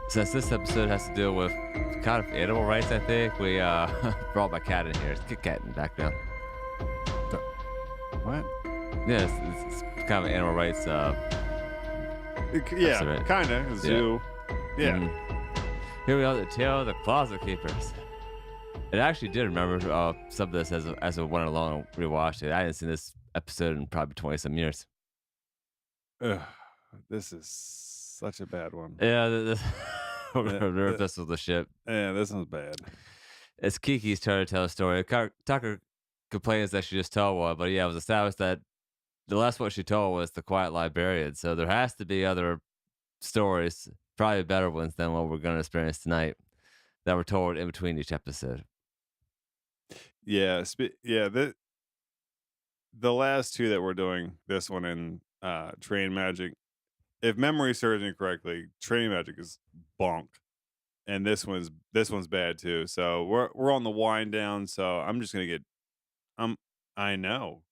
Since this episode has to deal with kind of animal rights, I think we brought my cat in here. It's a cat in the background. What? Yeah, it's kind of animal rights. Yeah, right. kind of. Zoo. Yeah. Here we are, the tale of the closet keepers. And I actually did remember some of this as I went along and rewatched it. I hadn't seen this episode in probably 20 some years. Ugh, this is such a bad one. Yeah, this was the shit. Yeah, this one's bad. It's Kiki's turn to tell a story. Tucker complains that she just told one, but yeah, it was established that the last one she told was the Quiet Librarian. So there has to be other stories, probably better ones than what we're going to experience tonight, that were told in between each episode. Yeah, the last two that we're doing, this one and Train Magic, if memory serves me correctly, Train Magic is bonk, and this one's bad too. So we're on the wind down. So I'm just gonna get. I know.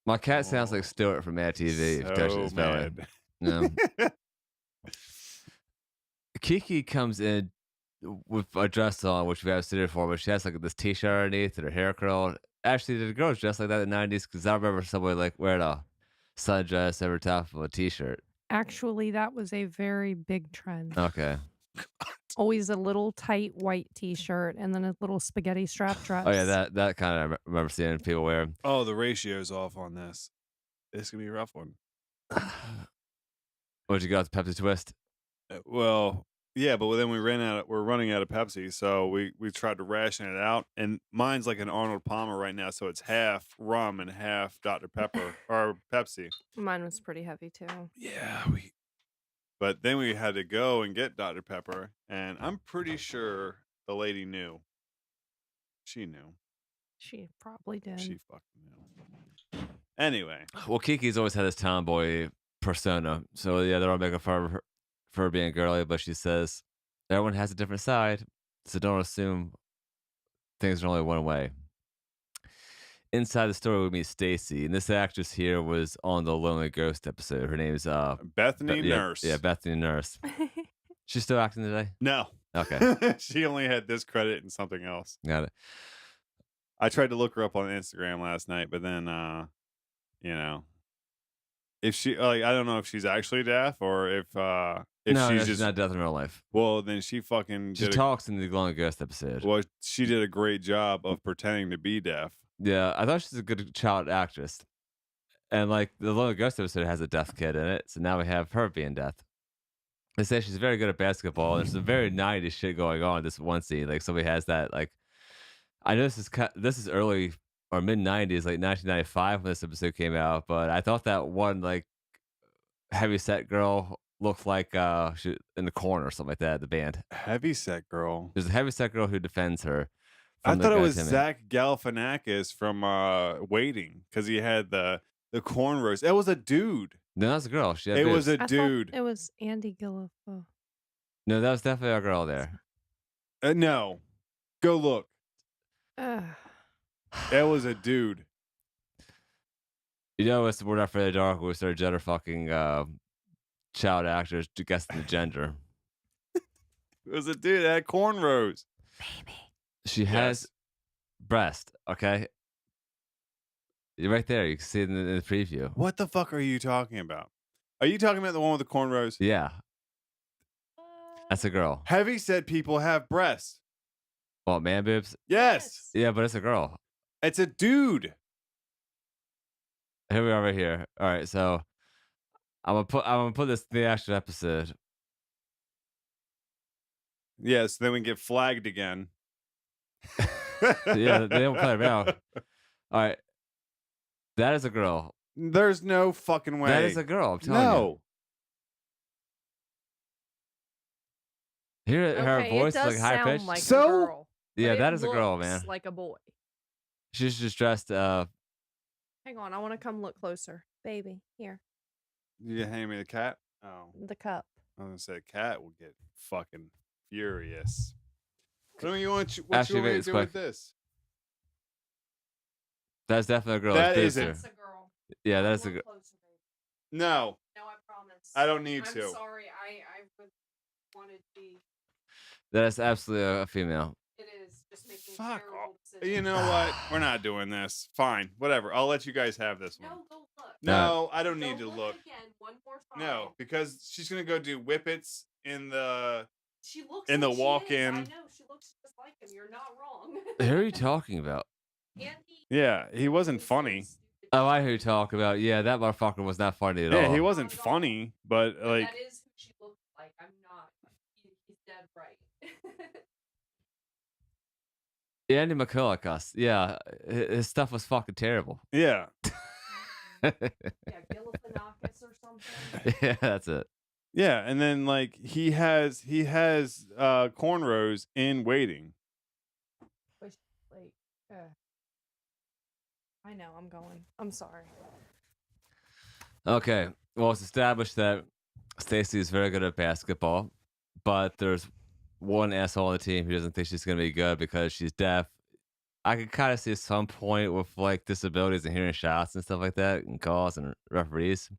My cat sounds like Stuart from Mad TV. If you touch his belly. No. Kiki comes in with a dress on, which we have suited for, but she has like this t-shirt underneath and her hair curled. Actually, the girls dressed like that in the 90s because I remember somebody like wearing a sundress over top of a t-shirt. Actually, that was a very big trend. Okay. Always a little tight white t-shirt and then a little spaghetti strap dress. Oh yeah, that kind of I remember seeing people wear. Oh, the ratio's off on this. This could be a rough one. What'd you got? The Pepsi Twist? Well, yeah, but then we're running out of Pepsi, so we tried to ration it out, and mine's like an Arnold Palmer right now, so it's half rum and half Dr. Pepper or Pepsi. Mine was pretty heavy too. Yeah, but then we had to go and get Dr. Pepper, and I'm pretty sure the lady knew. She knew. She probably did. She fucking knew. Anyway. Well, Kiki's always had this tomboy persona, so yeah, they're all making fun of her for being girly, but she says everyone has a different side, so don't assume things are only one way. Inside the story, we meet Stacy, and this actress here was on the Lonely Ghost episode. Her name is Bethany Nurse. Yeah, Bethany Nurse. She's still acting today? No. Okay. She only had this credit and something else. Got it. I tried to look her up on Instagram last night, but then, if she, I don't know if she's actually deaf or if she's not deaf in real life. Well, then she talks in the Lonely Ghost episode. Well, she did a great job of pretending to be deaf. Yeah, I thought she's a good child actress. And like the Lonely Ghost episode has a deaf kid in it, so now we have her being deaf. They say she's very good at basketball. There's some very 90s shit going on in this one scene. Like somebody has that, like, I know this is early or mid 90s, like 1995 when this episode came out, but I thought that one like heavyset girl looked like she in the corner or something like that, the band. Heavyset girl. There's a heavyset girl who defends her. I thought it was Zach Galifianakis from Waiting because he had the cornrows. That was a dude. No, that's a girl. It was a dude. It was Andy Gillifo. No, that was definitely a girl there. No. Go look. That was a dude. You know, it's We're Not Afraid of the Dark. We started gender fucking child actors to guess the gender. It was a dude that had cornrows. Baby. She has breast, okay? You're right there. You can see it in the preview. What the fuck are you talking about? Are you talking about the one with the cornrows? Yeah. That's a girl. Heavyset people have breasts. Well, man boobs? Yes. Yeah, but it's a girl. It's a dude. Here we are right here. All right, so I'm gonna put this in the actual episode. Yes, then we get flagged again. Yeah, they don't play around. All right. That is a girl. There's no fucking way. That is a girl, I'm telling you. No. Hear her voice is like high pitched. Like so, a girl, yeah, that is a girl, man. Like a boy. She's just dressed. Hang on, I want to come look closer, baby. Here, you hand me the cat. Oh, the cup. I was gonna say the cat will get fucking furious. What do you want to do with this? That's definitely a girl. That That's a girl. Yeah, that is a girl. No. No, I promise. I don't need I'm to. sorry. I wanted That is absolutely a female. Fuck off. You know what? We're not doing this. Fine, whatever. I'll let you guys have this one. No, I don't need to look. No, because she's gonna go do whippets in the walk-in. Who are you talking about? Yeah, he wasn't funny. Oh, I hear you talk about. Yeah, that motherfucker was not funny at Yeah, all. he wasn't funny, but like, Andy McCulloch, yeah, his stuff was fucking terrible. yeah, Yeah, that's it. yeah, and then like he has cornrows in waiting. I know, I'm going. I'm sorry. Okay, well, it's established that Stacy is very good at basketball, but there's one asshole on the team who doesn't think she's going to be good because she's deaf. I could kind of see some point with like disabilities and hearing shots and stuff like that, and calls and referees.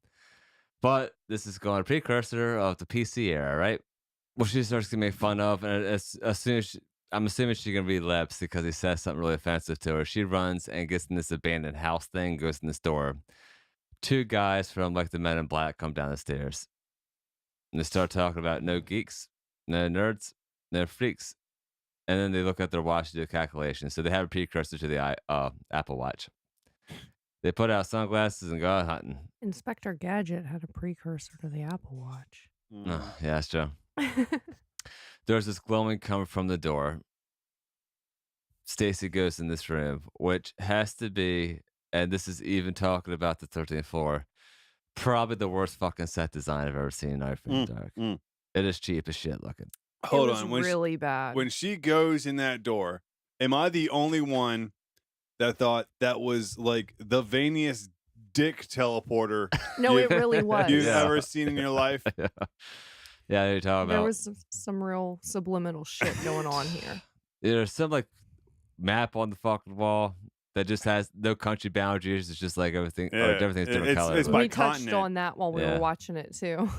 But this is going a precursor of the PC era, right? Well, she starts to make fun of, and as soon as I'm assuming she's gonna be lips because he says something really offensive to her. She runs and gets in this abandoned house thing, goes in this door. Two guys from like the Men in Black come down the stairs, and they start talking about no geeks, no nerds, no freaks. And then they look at their watch to do a calculation. So they have a precursor to the Apple Watch. They put out sunglasses and go out hunting. Inspector Gadget had a precursor to the Apple Watch. Oh, yeah, that's true. There's this glowing coming from the door. Stacy goes in this room, which has to be, and this is even talking about the 13th floor, probably the worst fucking set design I've ever seen in Night from the Dark. It is cheap as shit looking. Hold it was on, really bad. When she goes in that door, am I the only one that thought that was like the veiniest dick teleporter? No, it really was. You've ever seen in your life? Yeah, you're talking about. There was some real subliminal shit going on here. There's some like map on the fucking wall that just has no country boundaries. It's just like everything. Yeah, Everything's different colors. it's by We touched continent. on that while we were watching it too.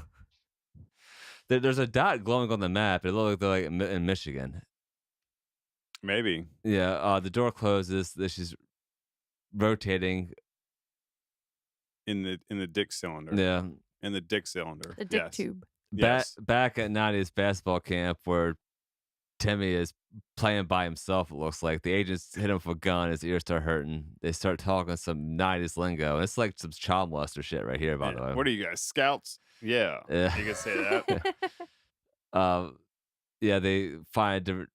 There's a dot glowing on the map. It looks like they're like in Michigan. Maybe. Yeah. The door closes. She's rotating in the dick cylinder. Yeah. In the dick cylinder. The dick tube. Back at 90s basketball camp where Timmy is playing by himself, it looks like. The agents hit him with a gun. His ears start hurting. They start talking some 90s lingo. It's like some child molester shit right here, by the way. What are you guys, scouts? Yeah. You can say that. Yeah, they find a different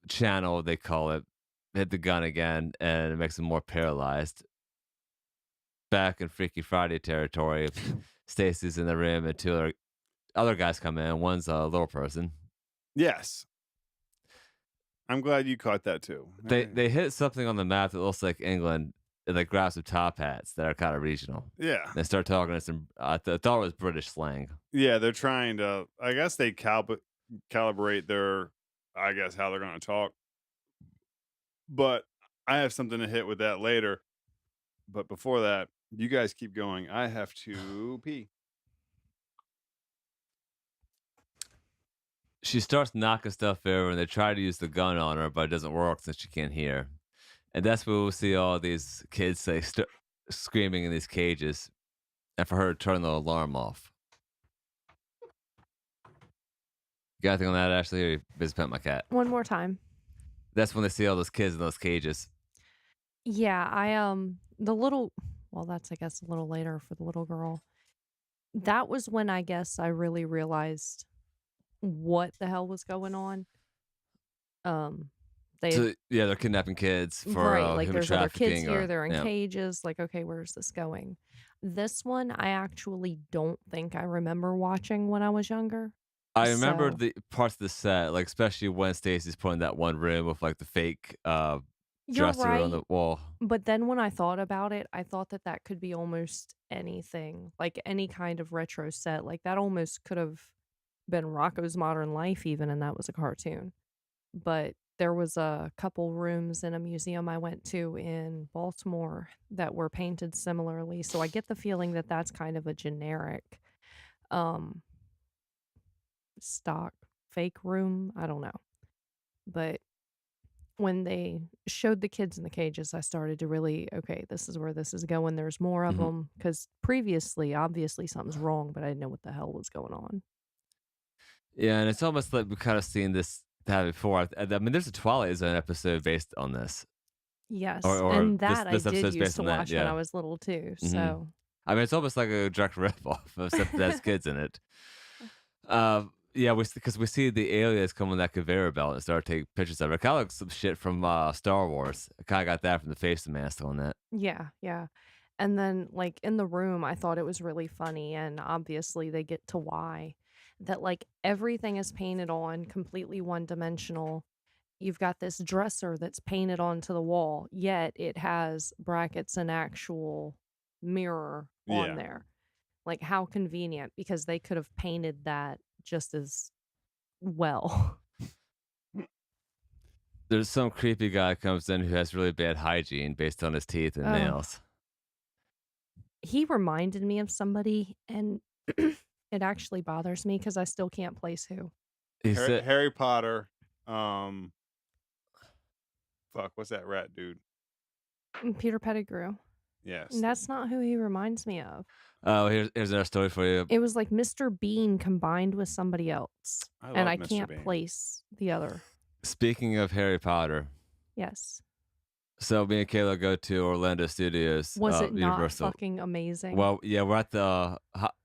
channel, they call it, hit the gun again, and it makes them more paralyzed. Back in Freaky Friday territory, Stacy's in the room, and two other guys come in. One's a little person. Yes. I'm glad you caught that too. They hit something on the map that looks like England. And they grab some top hats that are kind of regional. Yeah. They start talking to some, I thought it was British slang. Yeah, they're trying to, I guess they calibrate their, I guess, how they're going to talk. But I have something to hit with that later. But before that, you guys keep going. I have to pee. She starts knocking stuff over, and they try to use the gun on her, but it doesn't work since she can't hear. And that's where we'll see all these kids screaming in these cages, and for her to turn the alarm off. You got anything on that, Ashley? Or you busy petting my cat? One more time. That's when they see all those kids in those cages. Yeah, the little, well, that's I guess a little later for the little girl. That was when I guess I really realized what the hell was going on. They're kidnapping kids for right, like human there's other kids trafficking here, they're in cages. Like, okay, where's this going? This one, I actually don't think I remember watching when I was younger. I remember the parts of the set, like especially when Stacy's put in that one room with like the fake dresser on the wall. But then when I thought about it, I thought that could be almost anything, like any kind of retro set. Like that almost could have been Rocco's Modern Life even, and that was a cartoon. But there was a couple rooms in a museum I went to in Baltimore that were painted similarly. So I get the feeling that that's kind of a generic stock fake room. I don't know. But when they showed the kids in the cages, I started to really, okay, this is where this is going. There's more of Mhm. them because previously, obviously, something's wrong, but I didn't know what the hell was going on. Yeah, and it's almost like we've kind of seen this happen before. I mean, there's a Twilight Zone episode based on this, Yes, or and this that I this did episode's used based to on that. watch when Yeah. I was little too. hmm So, I mean, it's almost like a direct ripoff, except it has kids in it. Yeah, because we see the aliens come on that conveyor belt and start taking pictures of it. Kind of like some shit from Star Wars. I kind of got that from the face mask on that. yeah, yeah. And then, like, in the room, I thought it was really funny, and obviously they get to why. That, like, everything is painted on completely one-dimensional. You've got this dresser that's painted onto the wall, yet it has brackets and actual mirror on Yeah. there. Like, how convenient, because they could have painted that just as well. There's some creepy guy comes in who has really bad hygiene based on his teeth and Oh, nails. he reminded me of somebody, and it actually bothers me because I still can't place who. He said, Harry Potter. Um, fuck, what's that rat dude? Peter Pettigrew. Yes. That's not who he reminds me of. "Oh, here's another story for you." It was like Mr. Bean combined with somebody else, I and love I Mr. can't Bean. place the other. Speaking of Harry Potter, Yes. so me and Kayla go to Orlando Studios, Was it not Universal. fucking amazing? Well, yeah, we're at the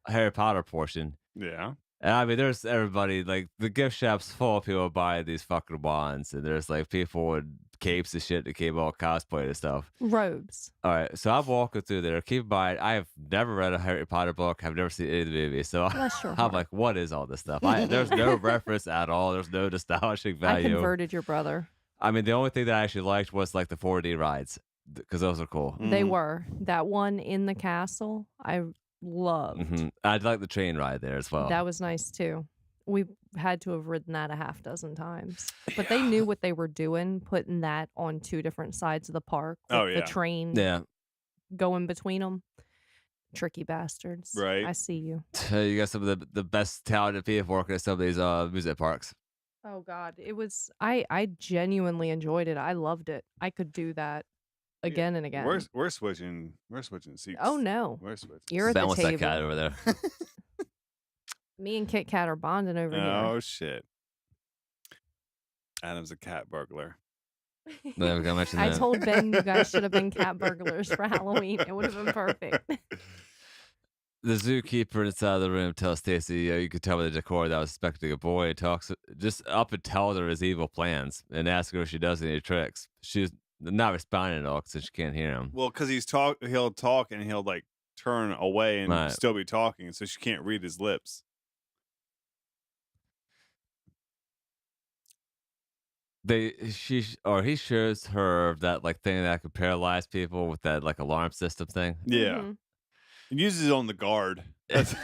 Harry Potter portion. Yeah. And I mean, there's everybody, like, the gift shop's full of people buying these fucking wands, and there's, like, people with capes and shit that came all cosplay and stuff. Robes. All right, so I'm walking through there. Keep in mind, I have never read a Harry Potter book. I've never seen any of the movies. So Bless your I'm heart. like, what is all this stuff? There's no reference at all. There's no nostalgic I value. converted your brother. I mean, the only thing that I actually liked was, like, the 4D rides, because those are cool. They Mhm. were. That one in the castle, I loved. I'd like the train ride there as well. That was nice too. We had to have ridden that a half dozen times. But they knew what they were doing, putting that on two different sides of the park with Oh, the yeah. train Yeah. going between them. Tricky bastards. Right. I see you. You got some of the best talented people working at some of these music parks. Oh God, it was. I genuinely enjoyed it. I loved it. I could do that again and again. We're switching seats. Oh no, We're switching. you're at the Balance that cat table. over there. Me and Kit Kat are bonding over Oh shit. Adam's a cat burglar. here. No, we gotta mention I that. told Ben you guys should have been cat burglars for Halloween. It would have been perfect. The zookeeper inside the room tells Stacy, you could tell by the decor that I was expecting a boy. He talks just up and tells her his evil plans and asks her if she does any tricks. She's not responding at all because she can't hear him. Well, because he'll talk and he'll like turn away and Right. still be talking, so she can't read his lips. He shows her that like thing that could paralyze people with that like alarm system thing. Yeah. Mhm. He uses it on the guard. Just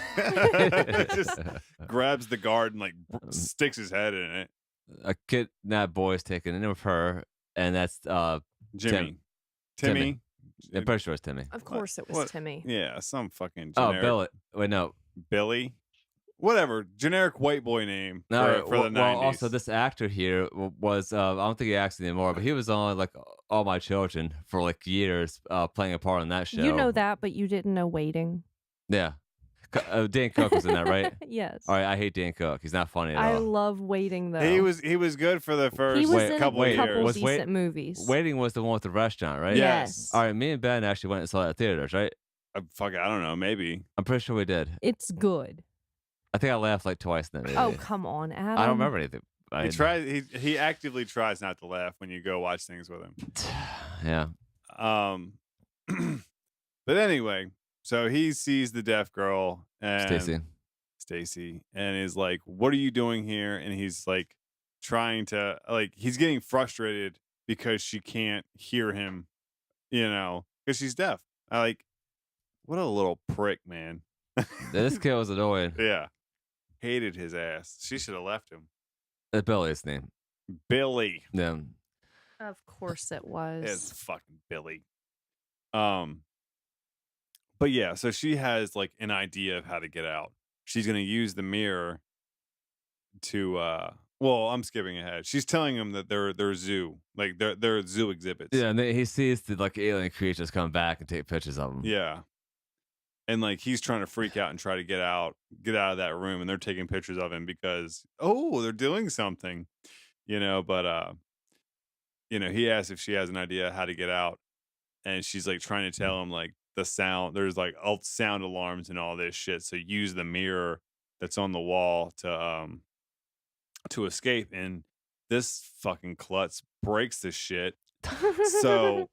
grabs the guard and like sticks his head in it. A kidnapped boy is taken in with her, and that's Jimmy. Timmy. Timmy. I'm pretty sure it's Timmy. Of course, it was What? Timmy. Yeah, some fucking Oh, generic Billy. Wait, no. Billy. Whatever. Generic white boy name No, for the 90s. well, also this actor here was I don't think he acts anymore, but he was on like All My Children for like years, playing a part on that show. You know that, but you didn't know Waiting. Yeah. Dan Cook was in that, right? Yes. All right, I hate Dan Cook. He's not funny at I all. love Waiting though. He was good for the first He was Wait, in couple a of couple years. Was Wait- decent movies. Waiting was the one with the restaurant, right? Yes. All right, me and Ben actually went and saw that at theaters, right? Fuck, I don't know. Maybe. I'm pretty sure we did. It's good. I think I laughed like twice in that movie. Oh come on, Adam. I don't remember anything. He actively tries not to laugh when you go watch things with him. Yeah. But anyway, so he sees the deaf girl and Stacy. and is like, "What are you doing here?" And he's like trying to he's getting frustrated because she can't hear him, because she's deaf. What a little prick, man. This kid was annoying. Yeah. Hated his ass. She should have left him. That's Billy's name. Billy. Yeah. Of course it was. It's fucking Billy. But yeah, so she has like an idea of how to get out. She's gonna use the mirror well, I'm skipping ahead. She's telling him that they're zoo, like they're zoo exhibits. Yeah, and then he sees the like alien creatures come back and take pictures of him. Yeah. And like he's trying to freak out and try to get out of that room, and they're taking pictures of him because they're doing something, but he asks if she has an idea how to get out, and she's like trying to tell him like the sound there's like all sound alarms and all this shit. So use the mirror that's on the wall to escape, and this fucking klutz breaks the shit. So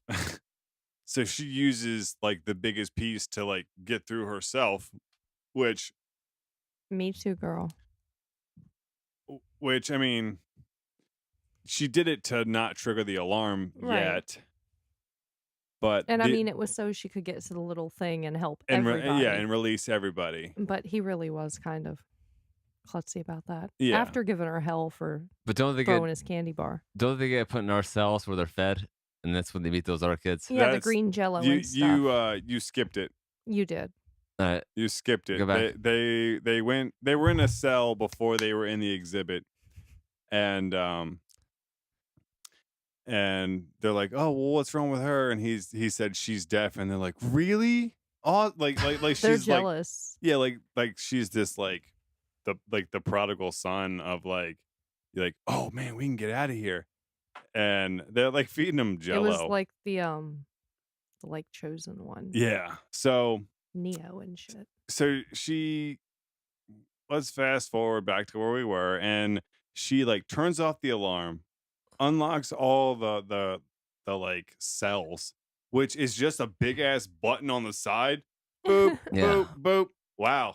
so she uses like the biggest piece to like get through herself, which Me too, girl. I mean, she did it to not trigger the alarm Right. yet. But And I mean, it was so she could get to the little thing and help everybody. and release everybody. But he really was kind of klutzy about that. Yeah. After giving her hell for But don't they throwing his candy bar. get put in our cells where they're fed, and that's when they meet those other kids? Yeah, the That's- green jello and stuff. You skipped it. You did. All right. You skipped it. Go back. They were in a cell before they were in the exhibit, and they're like, oh well, what's wrong with her? And he said she's deaf, and they're like, really? Oh, like They're she's jealous. like she's this like the prodigal son of like, you're like, oh man, we can get out of here, and they're like feeding him Jello. It was like the like chosen one. Yeah. So Neo and shit. let's fast forward back to where we were, and she like turns off the alarm, unlocks all the like cells, which is just a big ass button on the side. Boop, Yeah. boop, boop. Wow.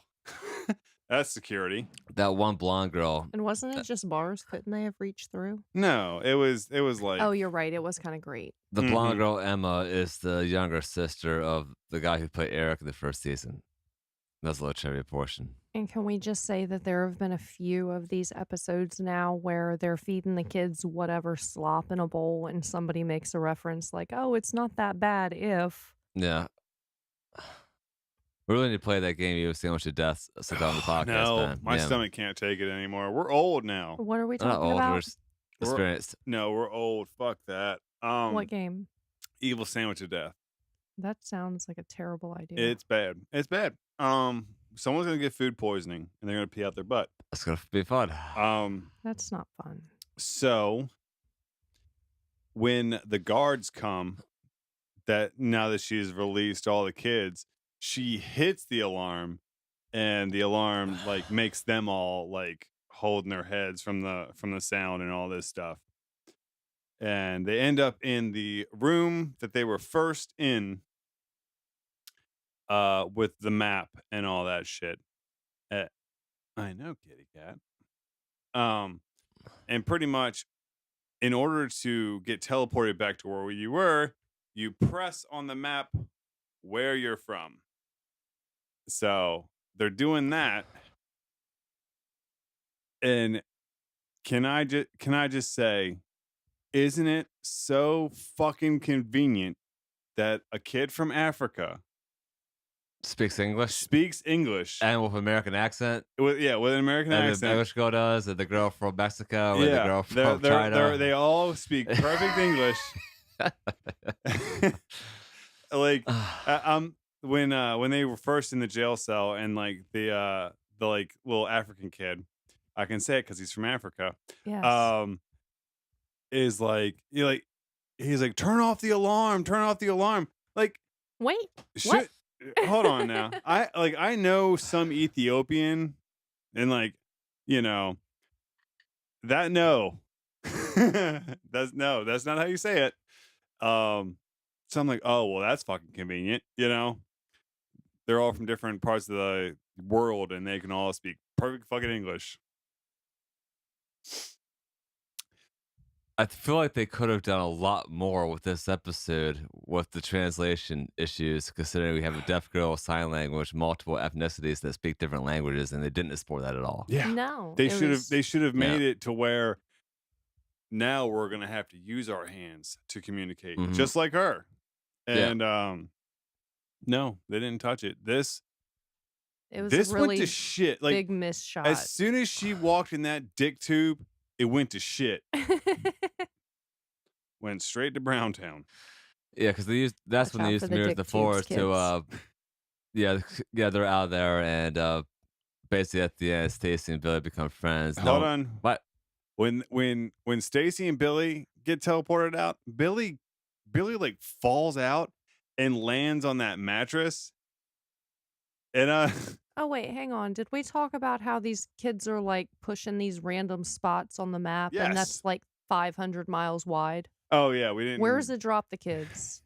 That's security. That one blonde girl. And wasn't it just bars? Couldn't they have reached through? No, it was like Oh, you're right. It was kind of great. The blonde Mhm. girl Emma is the younger sister of the guy who played Eric in the first season. That's a little trivia portion. And can we just say that there have been a few of these episodes now where they're feeding the kids whatever slop in a bowl and somebody makes a reference like, oh, it's not that bad if. Yeah. We really need to play that game. You sandwich to death. Sit down on the podcast, no, man. my Yeah. stomach can't take it anymore. We're old now. What are we We're not talking old. We're about? just experienced. No, we're old. Fuck that. What game? Evil Sandwich of Death. That sounds like a terrible idea. It's bad. It's bad. Someone's gonna get food poisoning and they're gonna pee out their butt. That's gonna be fun. That's not fun. So when the guards come, that now that she's released all the kids, she hits the alarm, and the alarm like makes them all like holding their heads from the sound and all this stuff. And they end up in the room that they were first in, with the map and all that shit. I know, kitty cat. And pretty much, in order to get teleported back to where you were, you press on the map where you're from. So they're doing that. And can I just say, isn't it so fucking convenient that a kid from Africa Speaks English. speaks English And with American accent. with an American And the accent? English girl does, and the girl from Mexico, and the girl from they're, China. they all speak perfect English. Like when they were first in the jail cell, and like the like little African kid, I can say it because he's from Africa. Yes. Is like he's like, turn off the alarm, like Wait. should, hold on now. I know some Ethiopian, and like, that no. that's not how you say it. So I'm like, oh well, that's fucking convenient, They're all from different parts of the world, and they can all speak perfect fucking English. I feel like they could have done a lot more with this episode with the translation issues, considering we have a deaf girl, sign language, multiple ethnicities that speak different languages, and they didn't explore that at all. Yeah. No. They it should have was- made it to where now we're gonna have to use our hands to communicate, Mhm. just like her. Yeah. And no, they didn't touch it. This It was a This went to really shit. Like, big missed shot. as soon as she walked in that dick tube, it went to shit. Went straight to Browntown. Yeah, because they used that's Watch when they out used for to the mirror dick the tubes, forest kids. to yeah, yeah, they're out there and basically at the end Stacy and Billy become friends. Hold No, on. what? When Stacy and Billy get teleported out, Billy like falls out and lands on that mattress. And Oh, wait, hang on. Did we talk about how these kids are, like, pushing these random spots on the map, and yes. that's, like, 500 miles wide? Oh yeah, we didn't. Where's it drop the kids?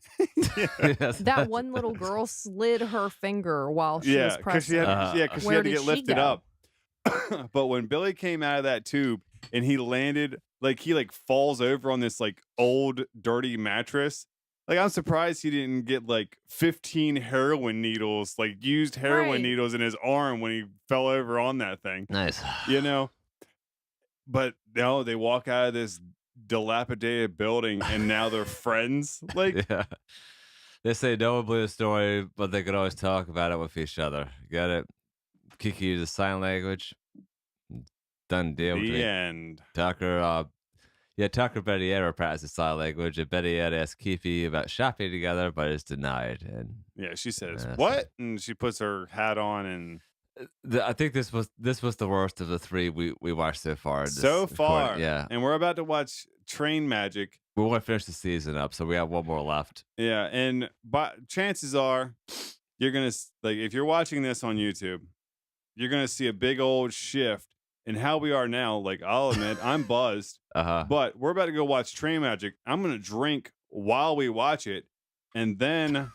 yeah. Yes, That one little girl slid her finger while she was Yeah, because she pressing. had Uh, because she Where had to did get she lifted go? up. But when Billy came out of that tube and he landed, like he like falls over on this like old dirty mattress. Like I'm surprised he didn't get like 15 heroin needles, like used heroin Right. needles in his arm when he fell over on that thing. nice. You know? But no, they walk out of this dilapidated building and now they're friends. Like Yeah. They say no one believes the story, but they could always talk about it with each other. Get it? Kiki uses sign language. Done deal the between end. Tucker. Yeah, Tucker and Betty Ed practice sign language, and Betty Ed asks Kiki about shopping together, but it's denied. And Yeah, she says, Yeah, "What?" And she puts her hat on and I think this was the worst of the three we watched so far. in this so recording. far. Yeah, And we're about to watch Train Magic. we want to finish the season up, so we have one more left. Yeah, and but chances are you're going to like if you're watching this on YouTube, you're going to see a big old shift in how we are now. Like I'll admit, I'm buzzed, but we're about to go watch Train Magic. I'm going to drink while we watch it and then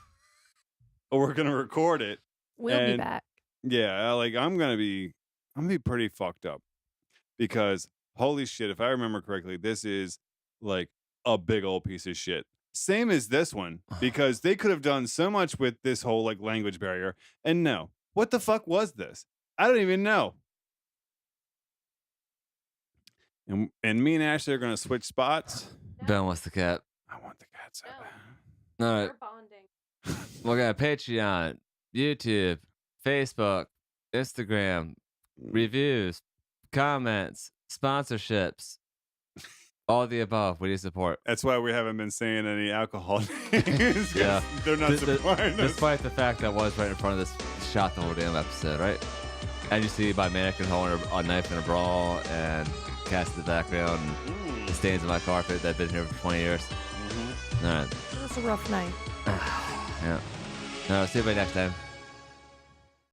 we're going to record it. We'll be And- back. Yeah, like I'm gonna be pretty fucked up because holy shit, if I remember correctly, this is like a big old piece of shit. Same as this one, because they could have done so much with this whole like language barrier. And no, what the fuck was this? I don't even know. And me and Ashley are gonna switch spots. Ben wants the cat. I want the cat so No. bad. All right, bonding. we got Patreon, YouTube, Facebook, Instagram, reviews, comments, sponsorships, all the above. We need support. That's why we haven't been saying any alcohol names. Yeah. They're not supplying us. Despite the fact that I was right in front of this shot the whole damn episode, right? And you see my mannequin holding a knife in a brawl and cast in the background and the stains on my carpet that have been here for 20 years. Mhm. All right. It was a rough night. Yeah. No, see you next time.